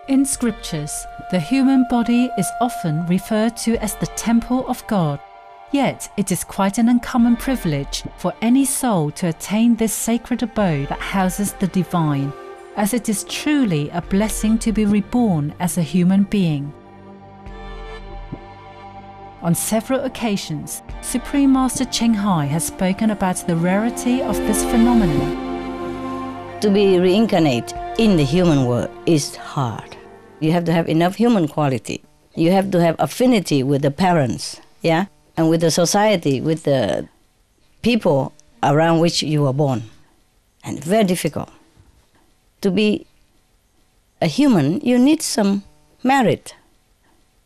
In scriptures, the human body is often referred to as the temple of God. Yet it is quite an uncommon privilege for any soul to attain this sacred abode that houses the divine, as it is truly a blessing to be reborn as a human being. On several occasions, Supreme Master Ching Hai has spoken about the rarity of this phenomenon. To be reincarnate in the human world is hard. You have to have enough human quality. You have to have affinity with the parents, yeah, and with the society, with the people around which you were born. And very difficult. To be a human, you need some merit.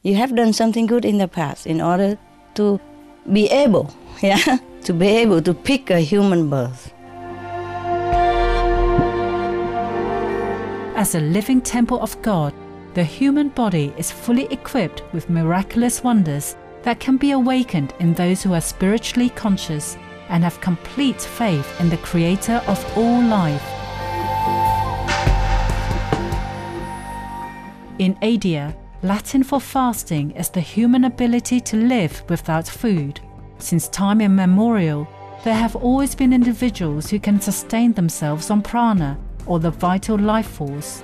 You have done something good in the past in order to be able, yeah, to be able to pick a human birth. As a living temple of God, the human body is fully equipped with miraculous wonders that can be awakened in those who are spiritually conscious and have complete faith in the Creator of all life. In Adia, Latin for fasting is the human ability to live without food. Since time immemorial, there have always been individuals who can sustain themselves on prana, or the vital life force.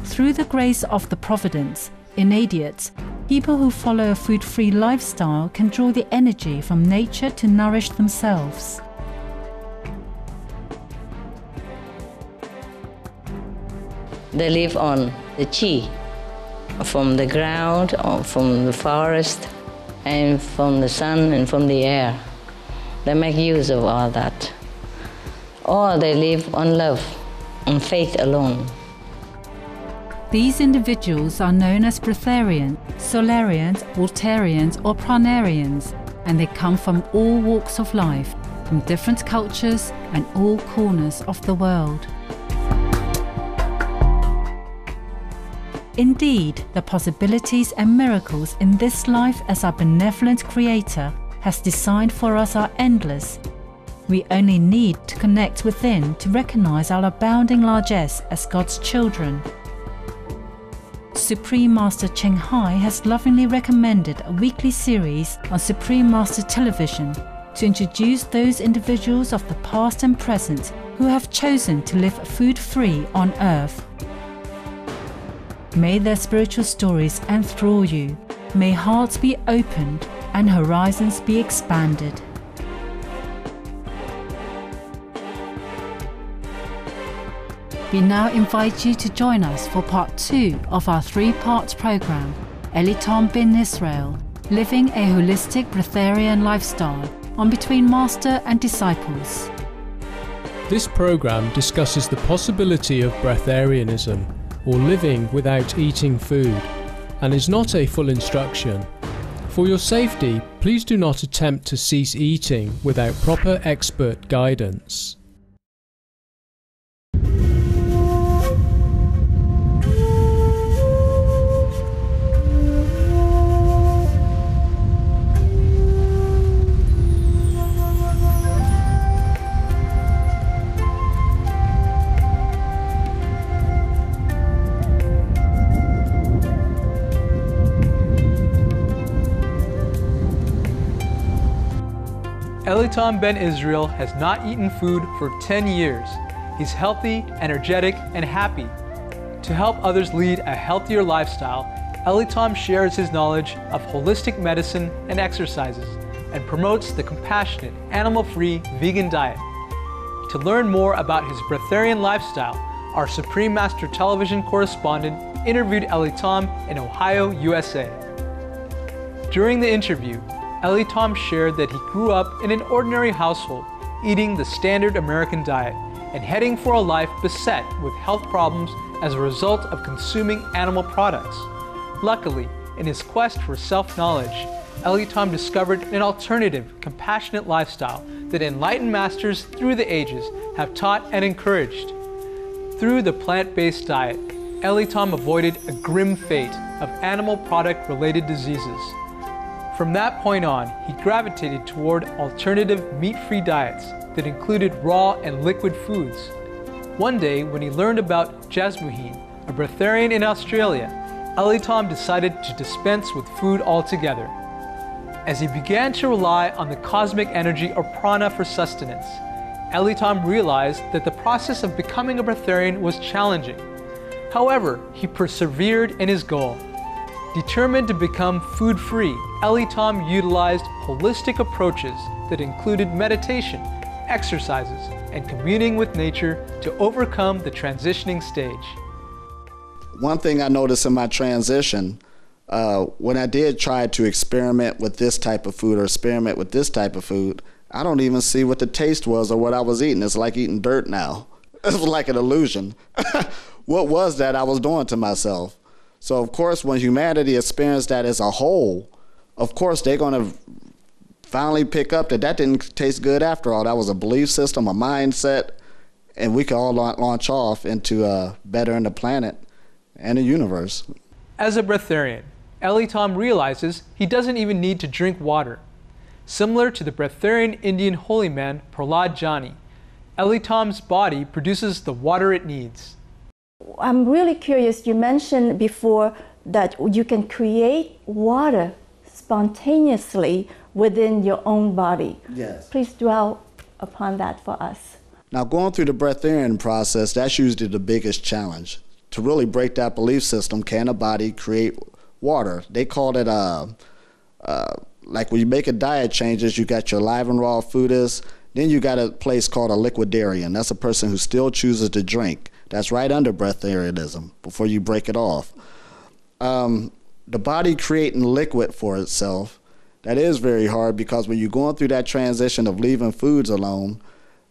Through the grace of the Providence, in Adiat, people who follow a food-free lifestyle can draw the energy from nature to nourish themselves. They live on the chi, from the ground, or from the forest, and from the sun and from the air. They make use of all that. Or they live on love, on faith alone. These individuals are known as Breatharians, Solarians, Voltarians or Pranarians, and they come from all walks of life, from different cultures and all corners of the world. Indeed, the possibilities and miracles in this life as our benevolent Creator has designed for us are endless. We only need to connect within to recognize our abounding largesse as God's children. Supreme Master Ching Hai has lovingly recommended a weekly series on Supreme Master Television to introduce those individuals of the past and present who have chosen to live food-free on earth. May their spiritual stories enthrall you. May hearts be opened and horizons be expanded. We now invite you to join us for part 2 of our 3-part program, Elitom Ben Yisrael, Living a Holistic Breatharian Lifestyle, on Between Master and Disciples. This program discusses the possibility of breatharianism, or living without eating food, and is not a full instruction. For your safety, please do not attempt to cease eating without proper expert guidance. Elitom Ben Yisrael has not eaten food for 10 years. He's healthy, energetic, and happy. To help others lead a healthier lifestyle, Elitom shares his knowledge of holistic medicine and exercises, and promotes the compassionate, animal-free vegan diet. To learn more about his breatharian lifestyle, our Supreme Master Television correspondent interviewed Elitom in Ohio, USA. During the interview, Elitom shared that he grew up in an ordinary household, eating the standard American diet, and heading for a life beset with health problems as a result of consuming animal products. Luckily, in his quest for self-knowledge, Elitom discovered an alternative, compassionate lifestyle that enlightened masters through the ages have taught and encouraged. Through the plant-based diet, Elitom avoided a grim fate of animal product-related diseases. From that point on, he gravitated toward alternative meat-free diets that included raw and liquid foods. One day, when he learned about jasmuhine, a breatharian in Australia, Elitom decided to dispense with food altogether. As he began to rely on the cosmic energy or prana for sustenance, Elitom realized that the process of becoming a breatharian was challenging. However, he persevered in his goal. Determined to become food-free, Elitom utilized holistic approaches that included meditation, exercises, and communing with nature to overcome the transitioning stage. One thing I noticed in my transition, when I did try to experiment with this type of food or experiment with this type of food, I don't even see what the taste was or what I was eating. It's like eating dirt now. It was like an illusion. What was that I was doing to myself? So, of course, when humanity experienced that as a whole, of course, they're going to finally pick up that didn't taste good after all. That was a belief system, a mindset, and we could all launch off into bettering the planet and the universe. As a breatharian, Elitom realizes he doesn't even need to drink water. Similar to the breatharian Indian holy man Prahlad Jani, Elitom's body produces the water it needs. I'm really curious, you mentioned before that you can create water spontaneously within your own body. Yes. Please dwell upon that for us. Now, going through the breatharian process, that's usually the biggest challenge. To really break that belief system, can a body create water? They call it, like when you make a diet changes, you got your live and raw foodist, then you got a place called a liquidarian. That's a person who still chooses to drink. That's right under breatharianism, before you break it off. The body creating liquid for itself, that is very hard, because when you're going through that transition of leaving foods alone,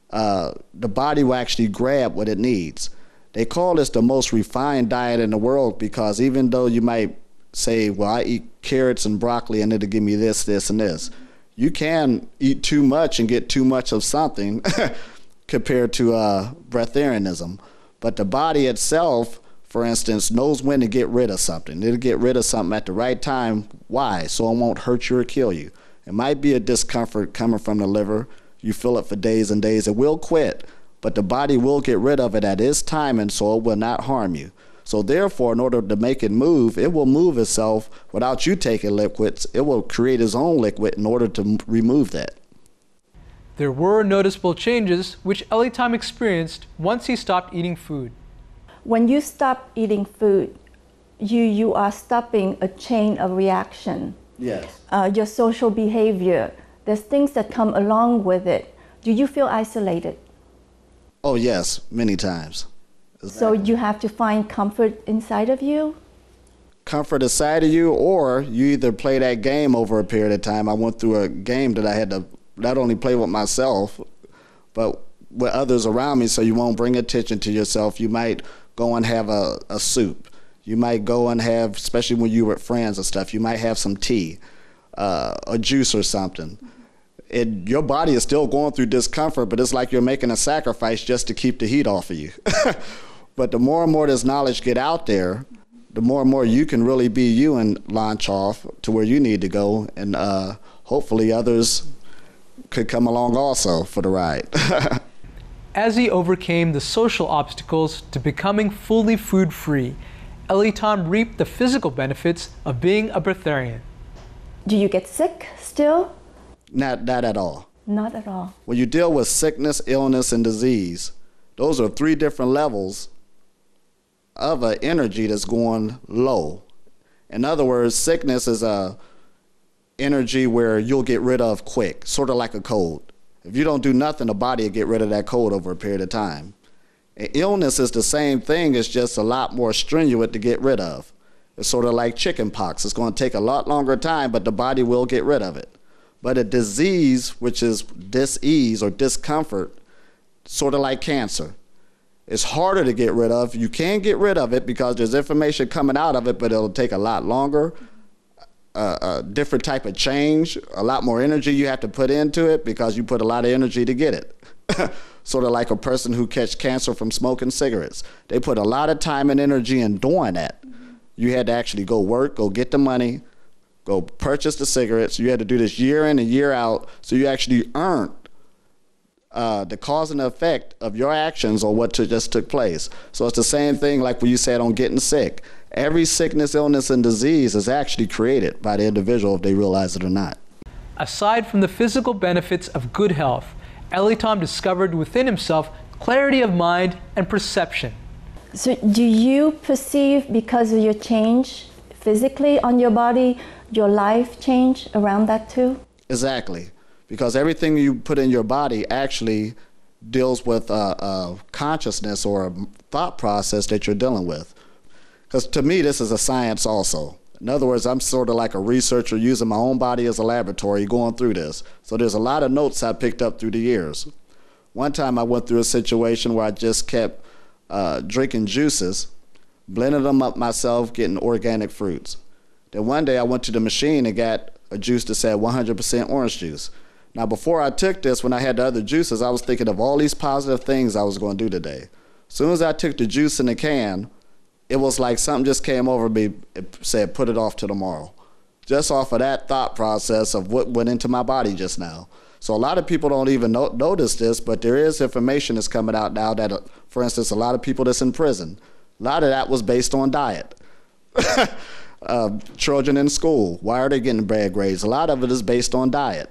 the body will actually grab what it needs. They call this the most refined diet in the world, because even though you might say, well, I eat carrots and broccoli and it'll give me this, this, and this, you can eat too much and get too much of something compared to breatharianism. But the body itself, for instance, knows when to get rid of something. It'll get rid of something at the right time. Why? So it won't hurt you or kill you. It might be a discomfort coming from the liver. You feel it for days and days. It will quit, but the body will get rid of it at its time, and so it will not harm you. So therefore, in order to make it move, it will move itself without you taking liquids. It will create its own liquid in order to remove that. There were noticeable changes which Elitom experienced once he stopped eating food. When you stop eating food, you are stopping a chain of reaction. Yes. Your social behavior, there's things that come along with it. Do you feel isolated? Oh, yes, many times. Exactly. So you have to find comfort inside of you? Comfort inside of you, or you either play that game over a period of time. I went through a game that I had to not only play with myself, but with others around me, so you won't bring attention to yourself. You might go and have a soup. You might go and have, especially when you're with friends and stuff, you might have some tea, a juice or something. Your body is still going through discomfort, but it's like you're making a sacrifice just to keep the heat off of you. But the more and more this knowledge get out there, the more and more you can really be you and launch off to where you need to go, and hopefully others could come along also for the ride. As he overcame the social obstacles to becoming fully food-free, Elitom reaped the physical benefits of being a breatharian. Do you get sick still? Not at all. Not at all. When you deal with sickness, illness, and disease, those are 3 different levels of an energy that's going low. In other words, sickness is a energy where you'll get rid of quick, sort of like a cold. If you don't do nothing, the body will get rid of that cold over a period of time. And illness is the same thing, it's just a lot more strenuous to get rid of. It's sort of like chicken pox. It's going to take a lot longer time, but the body will get rid of it. But a disease, which is dis-ease or discomfort, sort of like cancer, it's harder to get rid of. You can get rid of it because there's information coming out of it, but it'll take a lot longer. A different type of change, a lot more energy you have to put into it because you put a lot of energy to get it. Sort of like a person who catch cancer from smoking cigarettes. They put a lot of time and energy in doing that. You had to actually go work, go get the money, go purchase the cigarettes. You had to do this year in and year out, so you actually earned the cause and effect of your actions or what just took place. So it's the same thing like when you said on getting sick. Every sickness, illness, and disease is actually created by the individual if they realize it or not. Aside from the physical benefits of good health, Elitom discovered within himself clarity of mind and perception. So do you perceive, because of your change physically on your body, your life change around that too? Exactly. Because everything you put in your body actually deals with consciousness or a thought process that you're dealing with. Because to me, this is a science also. In other words, I'm sort of like a researcher using my own body as a laboratory going through this. So there's a lot of notes I picked up through the years. One time I went through a situation where I just kept drinking juices, blending them up myself, getting organic fruits. Then one day I went to the machine and got a juice that said 100% orange juice. Now before I took this, when I had the other juices, I was thinking of all these positive things I was going to do today. As soon as I took the juice in the can, it was like something just came over me. It said, put it off to tomorrow. Just off of that thought process of what went into my body just now. So a lot of people don't even notice this, but there is information that's coming out now that, for instance, a lot of people that's in prison, a lot of that was based on diet. Children in school, why are they getting bad grades? A lot of it is based on diet.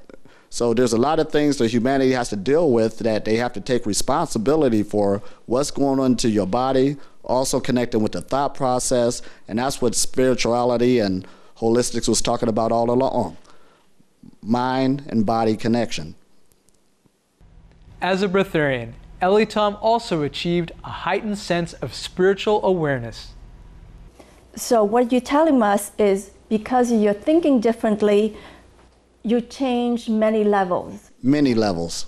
So there's a lot of things that humanity has to deal with that they have to take responsibility for what's going on to your body, also connecting with the thought process, and that's what spirituality and holistics was talking about all along. Mind and body connection. As a Breatharian, Elitom also achieved a heightened sense of spiritual awareness. So what you're telling us is because you're thinking differently, you change many levels. Many levels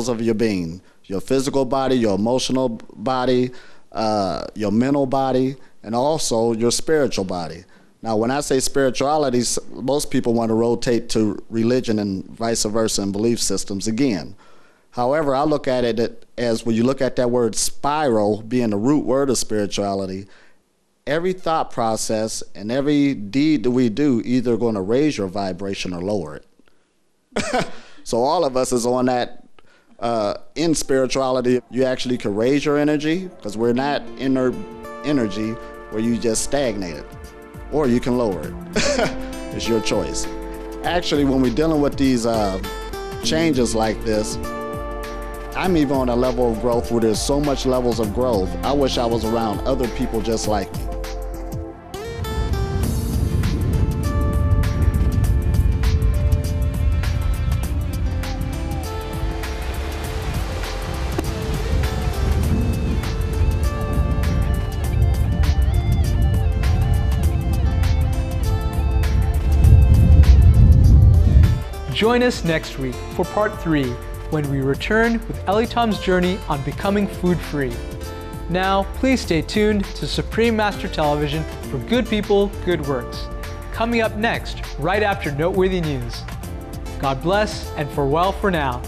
of your being. Your physical body, your emotional body, your mental body, and also your spiritual body. Now, when I say spirituality, most people want to rotate to religion and vice versa and belief systems again. However, I look at it as when you look at that word spiral being the root word of spirituality, every thought process and every deed that we do either going to raise your vibration or lower it. So all of us is on that. In spirituality, you actually can raise your energy because we're not inner energy where you just stagnate it, or you can lower it. It's your choice. Actually, when we're dealing with these changes like this, I'm even on a level of growth where there's so much levels of growth. I wish I was around other people just like me. Join us next week for part 3 when we return with Elitom's journey on becoming food-free. Now, please stay tuned to Supreme Master Television for good people, good works. Coming up next, right after Noteworthy News. God bless and farewell for now.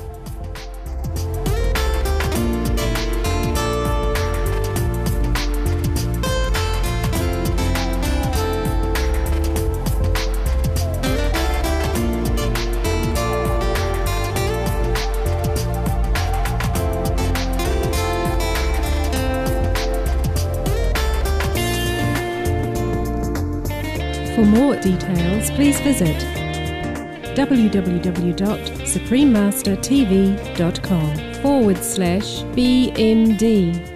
For more details, please visit www.suprememastertv.com/BMD.